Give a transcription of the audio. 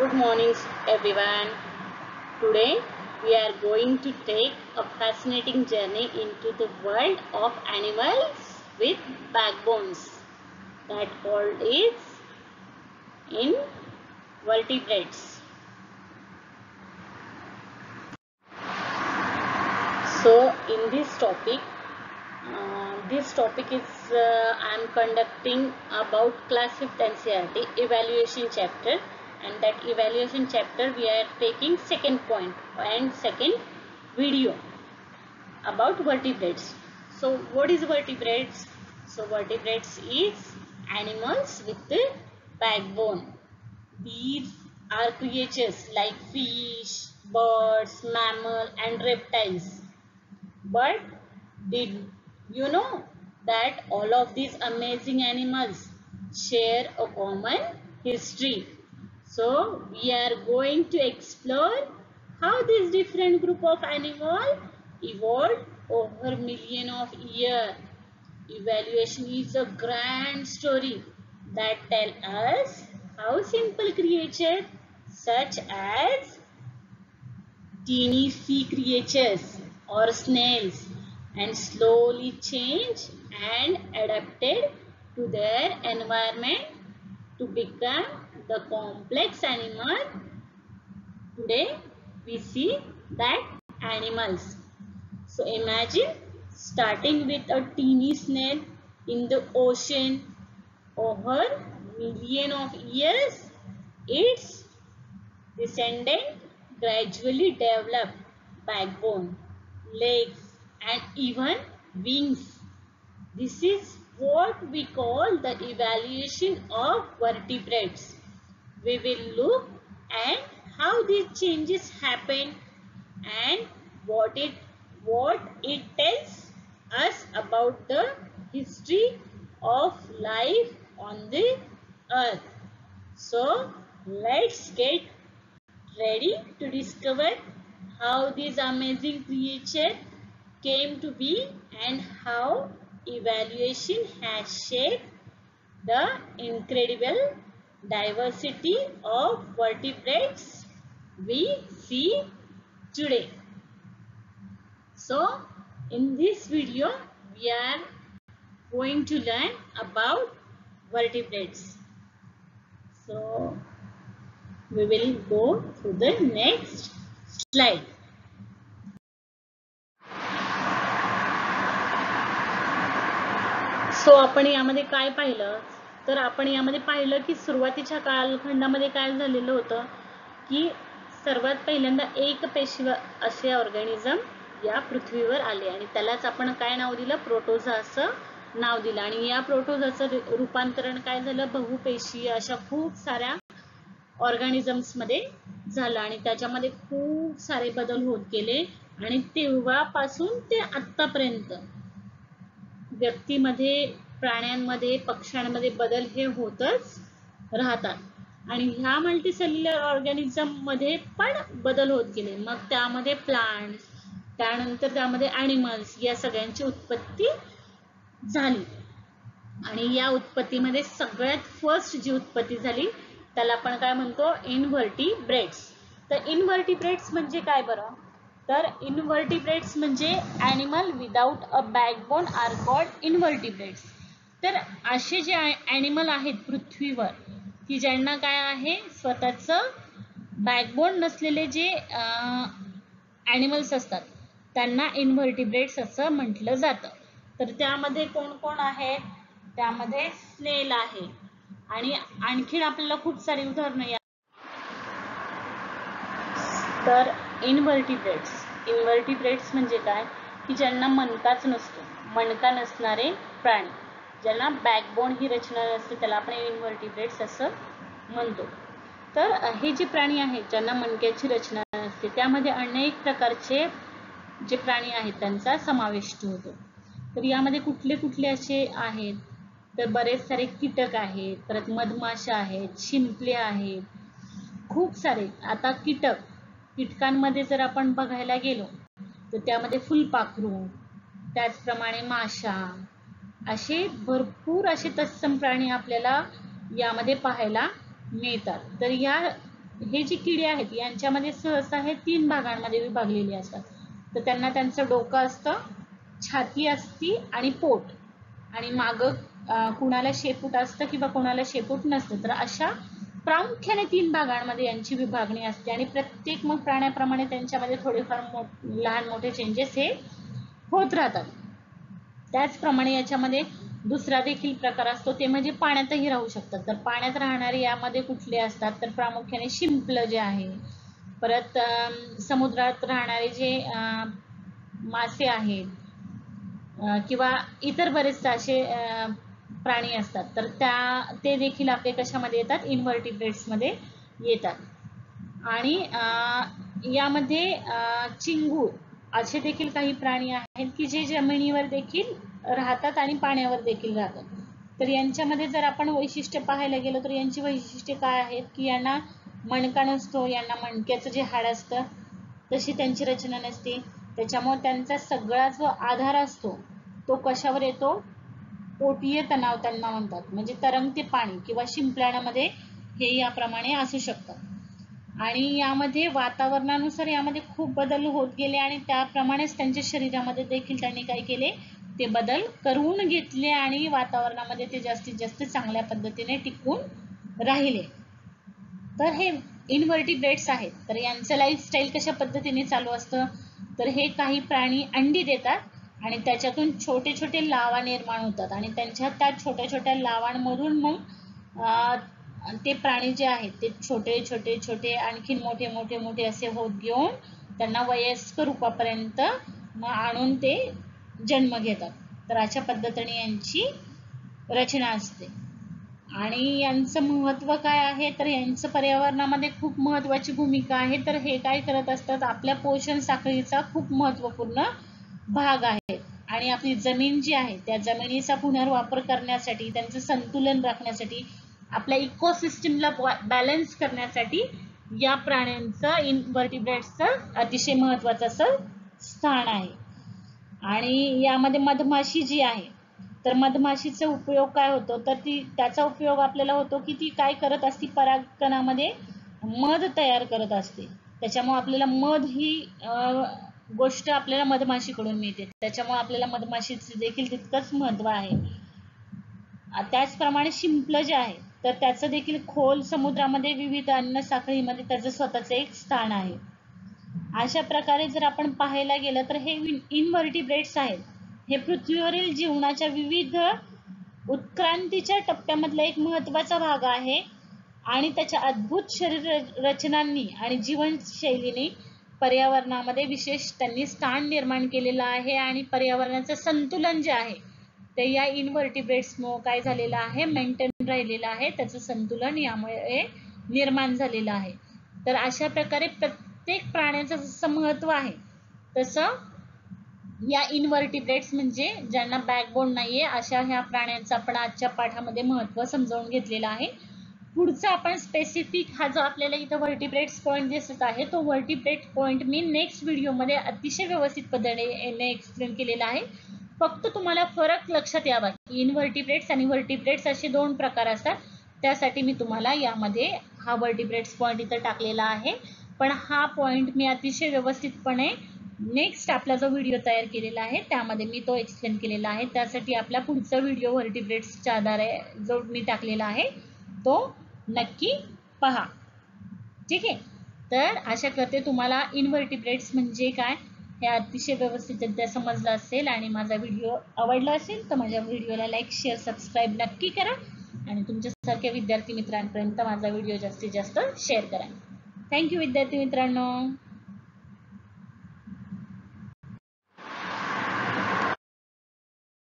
Good morning, everyone. Today we are going to take a fascinating journey into the world of animals with backbones. That called is invertebrates. So, in this topic is I am conducting about class 5th NCERT evaluation chapter, and that evaluation chapter we are taking second point and second video about vertebrates. So what is vertebrates? So vertebrates is animals with the backbone. These are creatures like fish, birds, mammal and reptiles. But did you know that all of these amazing animals share a common history? So we are going to explore how this different group of animals evolved over million of years. Evaluation is a grand story that tell us how simple creatures such as teeny sea creatures or snails and slowly change and adapted to their environment to become the complex animal today we see that animals. So imagine starting with a teeny snail in the ocean over million of years. Its descendant gradually develop backbone, legs and even wings. This is what we call the evaluation of vertebrates. We will look at how these changes happen and what it tells us about the history of life on the earth. So let's get ready to discover how this amazing creature came to be and how evaluation has shaped the incredible diversity of vertebrates we see today. So in this video we are going to learn about vertebrates. So we will go to the next slide. So आपण यामध्ये काय पाहिलं तर आपण यामध्ये पाहिलं की सुरुवातीच्या कालखंडामध्ये काय झालेलं होतं की सर्वात पहिल्यांदा एक पेशी असे ऑर्गॅनिझम या पृथ्वीवर आले आणि त्यालाच आपण काय नाव दिलं प्रोटोझा असं नाव दिलं आणि या प्रोटोझाचं रूपांतरण काय झालं बहुपेशीय अशा खूप साऱ्या ऑर्गॅनिझम्स मध्ये झालं आणि त्याच्यामध्ये खूप सारे बदल होत गेले आणि तेव्हापासून ते आतापर्यंत व्यक्तीमध्ये प्राण्यांमध्ये पक्ष्यांमध्ये बदल हे होतच राहतात आणि ह्या मल्टीसेल्युलर ऑर्गॅनिझम मध्ये पण बदल होत गेले मग त्यामध्ये प्लांट्स त्यानंतर त्यामध्ये ॲनिमल्स या सगळ्यांची उत्पत्ती झाली आणि या उत्पत्तीमध्ये सगळ्यात फर्स्ट जी उत्पत्ती झाली त्याला आपण काय म्हणतो इनव्हर्टिब्रेट्स. तर इनव्हर्टिब्रेट्स म्हणजे काय बरं तर इनव्हर्टिब्रेट्स म्हणजे animal without a backbone are called invertebrates. तर असे जे ॲनिमल आहेत पृथ्वीवर की ज्यांना काय आहे स्वतःचं बॅकबोन नसलेले जे ॲनिमल्स असतात त्यांना इनव्हर्टिब्रेट्स असं म्हटलं जातं. तर त्यामध्ये कोण कोण आहेत त्यामध्ये स्नेल आहे आणि आणखीन आपल्याला खूप सारी उदाहरणं तर इनव्हर्टिब्रेट्स म्हणजे काय की ज्यांना मणकाच नसतो मणका नसणारे प्राणी ज्यांना बॅकबोन ही रचना असते त्याला आपण इनव्हर्टिब्रेट्स असं म्हणतो. तर हे जे प्राणी आहेत ज्यांना मणक्याची रचना असते त्यामध्ये अनेक प्रकारचे जे प्राणी आहेत त्यांचा समावेश होतो. तर यामध्ये कुठले कुठले असे आहेत तर बरेच सारे कीटक आहेत परत मधमाशा आहेत शिंपले आहेत खूप सारे. आता कीटकांमध्ये जर आपण बघायला गेलो तर त्यामध्ये फुलपाखरू त्याचप्रमाणे माशा असे भरपूर असे तत्सम प्राणी आपल्याला यामध्ये पाहायला मिळतात. तर या हे जी किडे आहेत यांच्यामध्ये सहसा हे 3 भागांमध्ये विभागलेली असतात. तर त्यांना त्यांचं डोकं असतं, छाती असती आणि पोट, आणि मागं कुणाला शेपूट असतं किंवा कोणाला शेपूट नसतं. तर अशा प्रामुख्याने 3 भागांमध्ये यांची विभागणी असते आणि प्रत्येक मग प्राण्याप्रमाणे त्यांच्यामध्ये थोडेफार लहान मोठे चेंजेस हे होत राहतात. त्याचप्रमाणे याच्यामध्ये दुसरा देखील प्रकार असतो ते म्हणजे पाण्यातही राहू शकतात. तर पाण्यात राहणारे यामध्ये कुठले असतात तर प्रामुख्याने शिंपलं जे आहे, परत समुद्रात राहणारे जे मासे आहेत किंवा इतर बरेचसे असे प्राणी असतात, तर ते देखील आपले कशामध्ये येतात, इन्व्हर्टिब्रेट्स मध्ये येतात. आणि यामध्ये चिंगूळ असे देखील काही प्राणी आहेत की जे जमिनीवर देखील राहतात आणि पाण्यावर देखील राहतात. तर यांच्यामध्ये जर आपण वैशिष्ट्य पाहायला गेलो तर यांची वैशिष्ट्ये काय आहेत की यांना मणका नसतो, यांना मणक्याचं जे हाड असतं तशी त्यांची रचना नसते. त्याच्यामुळे त्यांचा सगळा जो आधार असतो तो कशावर येतो, पोटीय तणाव त्यांना म्हणतात, म्हणजे तरंगते पाणी किंवा शिंपल्यामध्ये हे याप्रमाणे असू शकतात. आणि यामध्ये वातावरणानुसार यामध्ये खूप बदल होत गेले आणि त्याप्रमाणेच त्यांच्या शरीरामध्ये देखील त्यांनी काय केले, ते बदल करून घेतले आणि वातावरणामध्ये ते जास्तीत जास्त चांगल्या पद्धतीने टिकून राहिले. तर हे इन्व्हर्टिब्रेट्स आहेत. तर यांचं लाईफस्टाईल कशा पद्धतीने चालू असतं, तर हे काही प्राणी अंडी देतात आणि त्याच्यातून छोटे छोटे लावा निर्माण होतात आणि त्यांच्या त्या छोट्या छोट्या लावांमधून मग ते प्राणी जे आहेत ते छोटे छोटे छोटे आणखी मोठे मोठे मोठे असे होत घेऊन त्यांना वयस्कर रूपापर्यंत मग आणून ते जन्म घेतात. तर अशा पद्धतीने यांची रचना असते. आणि यांचं महत्व काय आहे, तर यांचं पर्यावरणामध्ये खूप महत्वाची भूमिका आहे. तर हे काय करत असतात, आपल्या पोषण साखळीचा खूप महत्वपूर्ण भाग आहे आणि आपली जमीन जी आहे त्या जमिनीचा पुनर्वापर करण्यासाठी, त्यांचं संतुलन राखण्यासाठी, आपल्या इकोसिस्टमला बॅलन्स करण्यासाठी या प्राण्यांचं, इन्व्हर्टिब्रेट्सचं अतिशय महत्वाचं असं स्थान आहे. आणि यामध्ये मधमाशी जी आहे, तर मधमाशीचा उपयोग काय होतो, तर त्याचा उपयोग आपल्याला होतो की ती काय करत असते, परागकणामध्ये मध तयार करत असते. त्याच्यामुळे आपल्याला मध ही गोष्ट आपल्याला मधमाशीकडून मिळते. त्याच्यामुळे आपल्याला मधमाशीचे देखील तितकंच महत्व आहे. त्याचप्रमाणे शिंपलं जे आहे तर त्याचं देखील खोल समुद्रामध्ये विविध अन्न साखळीमध्ये त्याचं स्वतःचं एक स्थान आहे. अशा प्रकारे जर आपण पाहायला गेलं तर हे इन्व्हर्टिब्रेट्स आहेत, हे पृथ्वीवरील जीवनाच्या विविध उत्क्रांतीच्या टप्प्यामधला एक महत्वाचा भाग आहे आणि त्याच्या अद्भुत शरीर रचनांनी आणि जीवनशैलीने पर्यावरणामध्ये विशेष त्यांनी स्थान निर्माण केलेलं आहे आणि पर्यावरणाचं संतुलन जे आहे ते या इन्व्हर्टिब्रेट्समुळे काय झालेलं आहे, मेंटेन राहिलेलं आहे. त्याचं संतुलन यामुळे निर्माण झालेलं आहे. तर अशा प्रकारे प्रत्येक प्राण्याचं जसं महत्व आहे तसं या इन्व्हर्टिब्रेट्स म्हणजे ज्यांना बॅकबोन नाहीये अशा ह्या प्राण्यांचं आपण आजच्या पाठामध्ये महत्व समजावून घेतलेलं आहे. पुढचा आपण स्पेसिफिक हा जो आपल्याला इथं व्हर्टिब्रेट्स पॉइंट दिसत आहे तो व्हर्टिब्रेट पॉइंट मी नेक्स्ट व्हिडिओमध्ये अतिशय व्यवस्थित पद्धतीने एक्सप्लेन केलेला आहे. फक्त तुम्हाला फरक लक्षात यावा की इन्व्हर्टिब्रेट्स आणि व्हर्टिब्रेट्स असे 2 प्रकार असतात. त्यासाठी मी तुम्हाला यामध्ये हा व्हर्टिब्रेट्स पॉइंट इथं टाकलेला आहे. पण हा पॉइंट मी अतिशय व्यवस्थितपणे नेक्स्ट आपला जो व्हिडिओ तयार केलेला आहे त्यामध्ये मी तो एक्सप्लेन केलेला आहे. त्यासाठी आपला पुढचा व्हिडिओ व्हर्टिब्रेट्सच्या आधारे जो मी टाकलेला आहे तो नक्की पहा. ठीक आहे. तर आशा करते तुम्हाला इन्व्हर्टिब्रेट्स म्हणजे काय हे अतिशय व्यवस्थितरित्या समजलं असेल आणि माझा व्हिडिओ आवडला असेल तर माझ्या व्हिडिओला लाईक, शेअर, सबस्क्राईब नक्की करा आणि तुमच्यासारख्या विद्यार्थी मित्रांपर्यंत माझा व्हिडिओ जास्तीत जास्त शेअर करा. थँक्यू विद्यार्थी मित्रांनो.